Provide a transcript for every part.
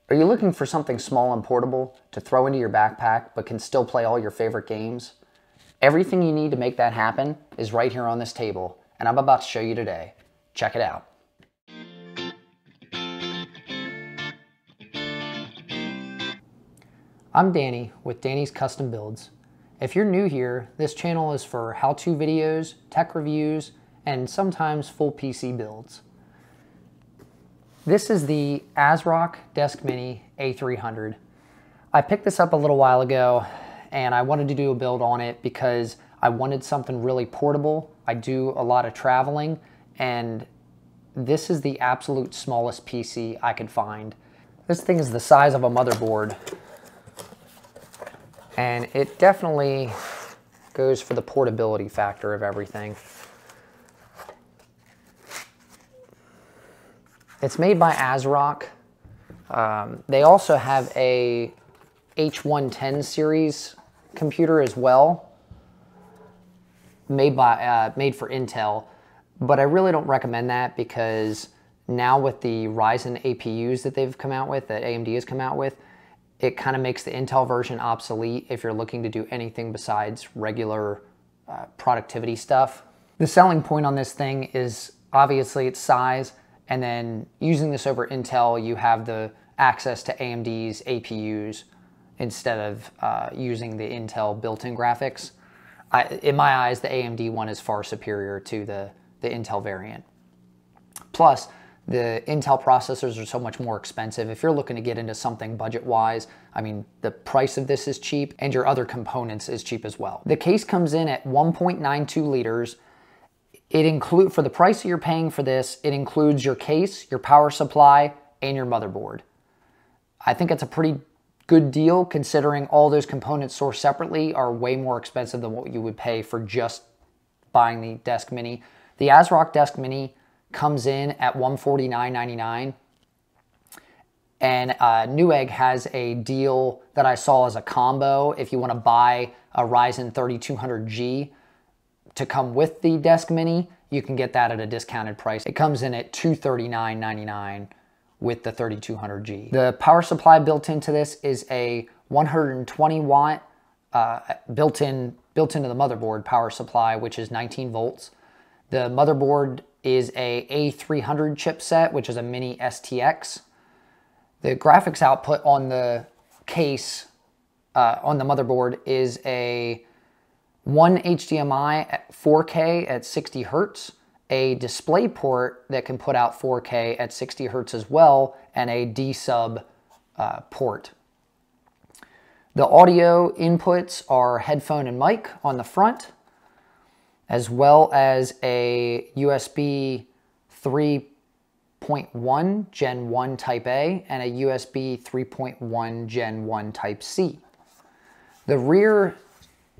Are you looking for something small and portable to throw into your backpack but can still play all your favorite games? Everything you need to make that happen is right here on this table, and I'm about to show you today. Check it out. I'm Danny with Danny's Custom Builds. If you're new here, this channel is for how-to videos, tech reviews, and sometimes full PC builds. This is the ASRock Deskmini A300. I picked this up a little while ago and I wanted to do a build on it because I wanted something really portable. I do a lot of traveling and this is the absolute smallest PC I could find. This thing is the size of a motherboard and it definitely goes for the portability factor of everything. It's made by ASRock. They also have a H110 series computer as well, made for Intel. But I really don't recommend that because now with the Ryzen APUs that they've come out with, that AMD has come out with, it kind of makes the Intel version obsolete if you're looking to do anything besides regular productivity stuff. The selling point on this thing is obviously its size. And then using this over Intel, you have the access to AMD's APUs instead of using the Intel built-in graphics. In my eyes, the AMD one is far superior to the Intel variant. Plus, the Intel processors are so much more expensive. If you're looking to get into something budget-wise, I mean, the price of this is cheap and your other components is cheap as well. The case comes in at 1.92 liters. For the price that you're paying for this, it includes your case, your power supply, and your motherboard. I think it's a pretty good deal considering all those components sourced separately are way more expensive than what you would pay for just buying the Deskmini. The ASRock Deskmini comes in at $149.99, and Newegg has a deal that I saw as a combo if you want to buy a Ryzen 3200G to come with the Deskmini. You can get that at a discounted price. It comes in at $239.99 with the 3200G. The power supply built into this is a 120 watt built into the motherboard power supply, which is 19 volts. The motherboard is a A300 chipset, which is a mini STX. The graphics output on the case, on the motherboard, is one HDMI at 4K at 60 Hertz, a display port that can put out 4K at 60 Hertz as well, and a D-sub port. The audio inputs are headphone and mic on the front, as well as a USB 3.1 Gen 1 Type A and a USB 3.1 Gen 1 Type C. The rear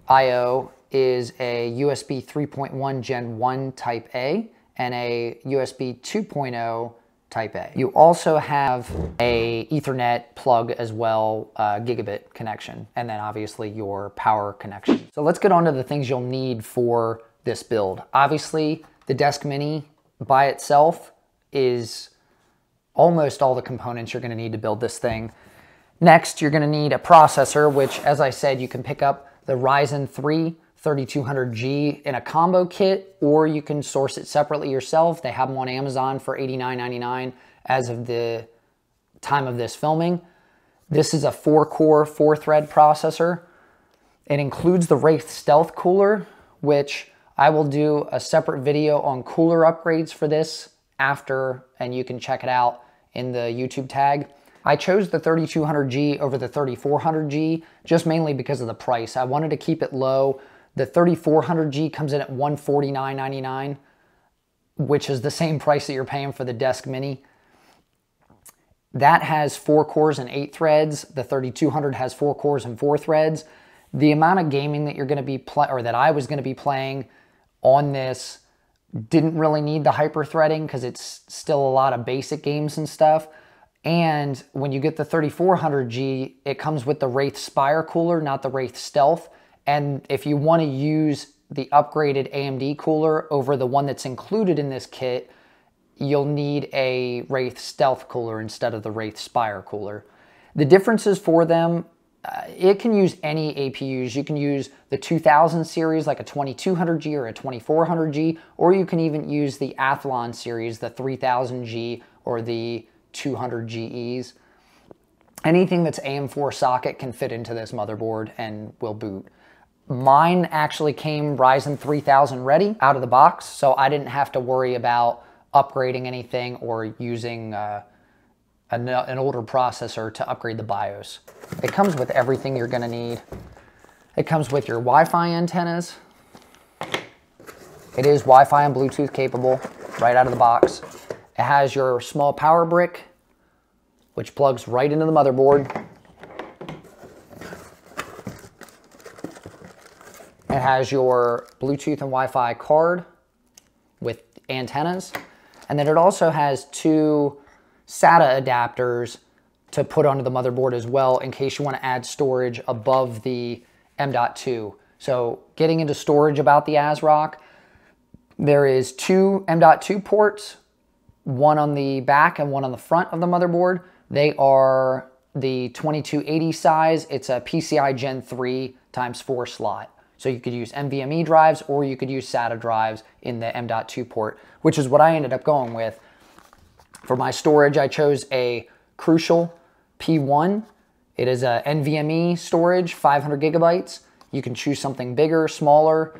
I/O is a USB 3.1 Gen 1 Type A and a USB 2.0 Type A. You also have a Ethernet plug as well, gigabit connection, and then obviously your power connection. So let's get on to the things you'll need for this build. Obviously, the Deskmini by itself is almost all the components you're going to need to build this thing. Next, you're going to need a processor, which, as I said, you can pick up the Ryzen 3 3200G in a combo kit, or you can source it separately yourself. They have them on Amazon for $89.99 as of the time of this filming. This is a 4-core, 4-thread processor. It includes the Wraith Stealth cooler, which I will do a separate video on cooler upgrades for this after, and you can check it out in the YouTube tag. I chose the 3200G over the 3400G just mainly because of the price. I wanted to keep it low. The 3400G comes in at $149.99, which is the same price that you're paying for the Deskmini. That has 4 cores and 8 threads. The 3200 has 4 cores and 4 threads. The amount of gaming that you're going to be that I was going to be playing on this didn't really need the hyper threading because it's still a lot of basic games and stuff. And when you get the 3400G, it comes with the Wraith Spire cooler, not the Wraith Stealth. And if you want to use the upgraded AMD cooler over the one that's included in this kit, you'll need a Wraith Stealth cooler instead of the Wraith Spire cooler. The differences for them, it can use any APUs. You can use the 2000 series like a 2200G or a 2400G, or you can even use the Athlon series, the 3000G or the 200GEs. Anything that's AM4 socket can fit into this motherboard and will boot. Mine actually came Ryzen 3000 ready out of the box, so I didn't have to worry about upgrading anything or using an older processor to upgrade the BIOS. It comes with everything you're gonna need. It comes with your Wi-Fi antennas. It is Wi-Fi and Bluetooth capable right out of the box. It has your small power brick, which plugs right into the motherboard. It has your Bluetooth and Wi-Fi card with antennas. And then it also has two SATA adapters to put onto the motherboard as well in case you want to add storage above the M.2. So getting into storage about the ASRock, there is two M.2 ports, one on the back and one on the front of the motherboard. They are the 2280 size. It's a PCI Gen 3 x 4 slot. So you could use NVMe drives or you could use SATA drives in the M.2 port, which is what I ended up going with. For my storage, I chose a Crucial P1. It is a NVMe storage, 500 gigabytes. You can choose something bigger, smaller.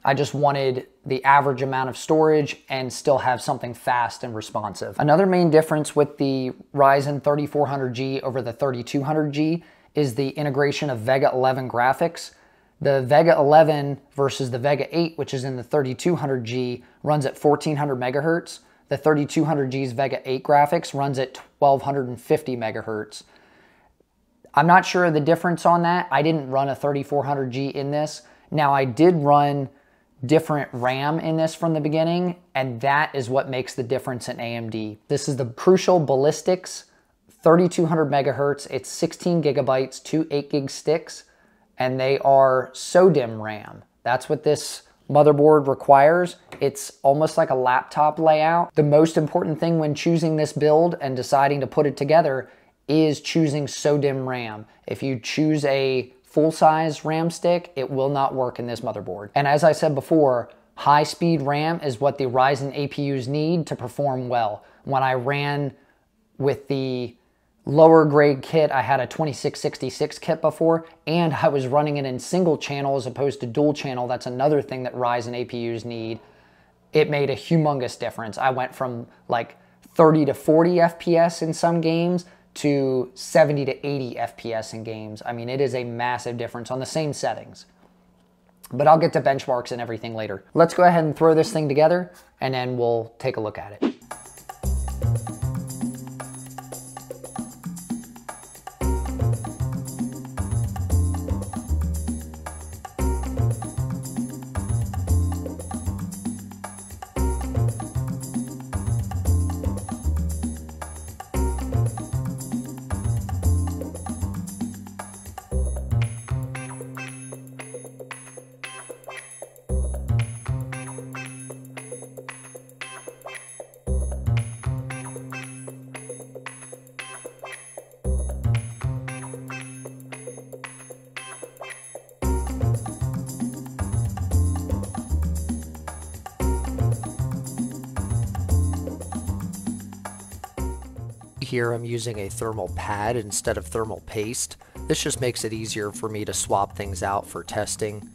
I just wanted the average amount of storage and still have something fast and responsive. Another main difference with the Ryzen 3400G over the 3200G is the integration of Vega 11 graphics. The Vega 11 versus the Vega 8, which is in the 3200G, runs at 1400 megahertz. The 3200G's Vega 8 graphics runs at 1250 megahertz. I'm not sure of the difference on that. I didn't run a 3400G in this. Now, I did run different RAM in this from the beginning, and that is what makes the difference in AMD. This is the Crucial Ballistix, 3200 megahertz. It's 16 gigabytes, two 8 gig sticks, and they are SODIMM RAM. That's what this motherboard requires. It's almost like a laptop layout. The most important thing when choosing this build and deciding to put it together is choosing SODIMM RAM. If you choose a full-size RAM stick, it will not work in this motherboard. And as I said before, high-speed RAM is what the Ryzen APUs need to perform well. When I ran with the lower grade kit, I had a 2666 kit before, and I was running it in single channel as opposed to dual channel. That's another thing that Ryzen APUs need. It made a humongous difference. I went from like 30 to 40 FPS in some games to 70 to 80 FPS in games. I mean, it is a massive difference on the same settings. But I'll get to benchmarks and everything later. Let's go ahead and throw this thing together, and then we'll take a look at it. Here I'm using a thermal pad instead of thermal paste. This just makes it easier for me to swap things out for testing.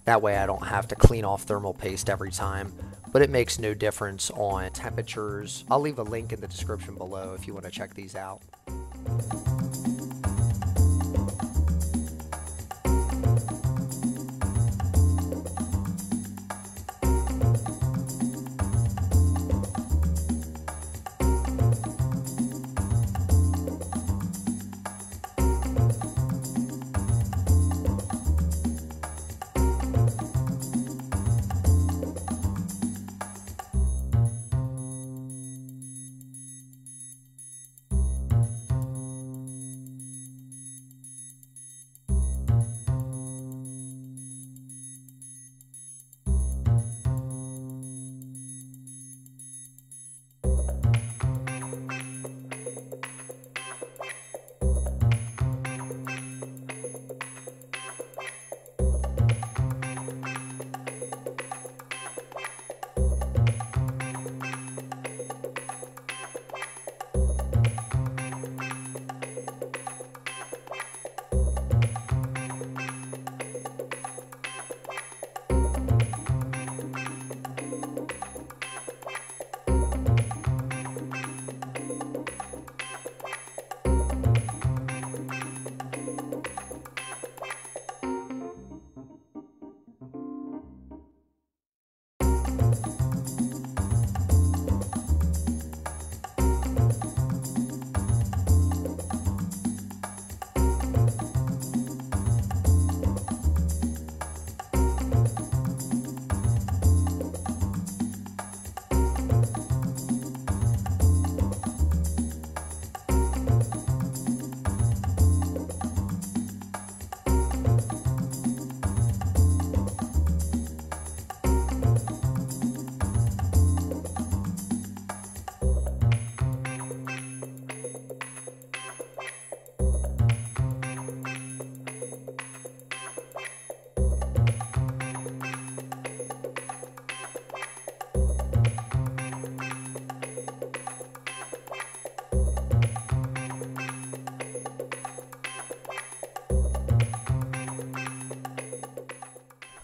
That way I don't have to clean off thermal paste every time, but it makes no difference on temperatures. I'll leave a link in the description below if you want to check these out.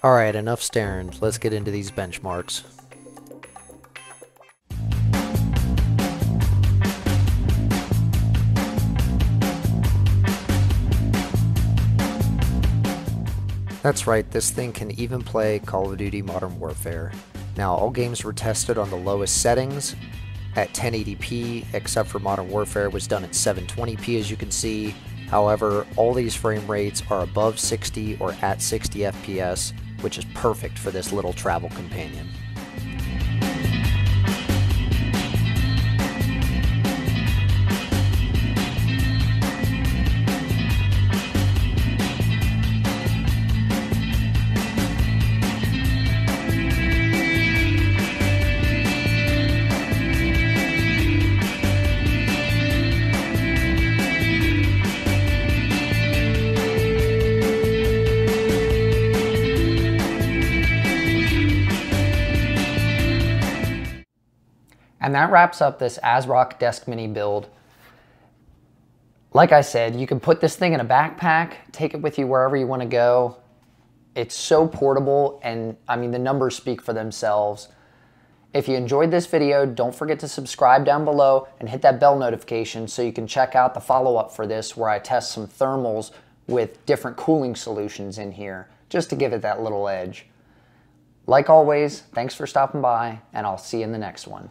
Alright, enough staring. Let's get into these benchmarks. That's right, this thing can even play Call of Duty Modern Warfare. Now, all games were tested on the lowest settings at 1080p, except for Modern Warfare was done at 720p as you can see. However, all these frame rates are above 60 or at 60 FPS, which is perfect for this little travel companion. And that wraps up this ASRock Deskmini build. Like I said, you can put this thing in a backpack, take it with you wherever you want to go. It's so portable, and I mean, the numbers speak for themselves. If you enjoyed this video, don't forget to subscribe down below and hit that bell notification so you can check out the follow-up for this, where I test some thermals with different cooling solutions in here, just to give it that little edge. Like always, thanks for stopping by, and I'll see you in the next one.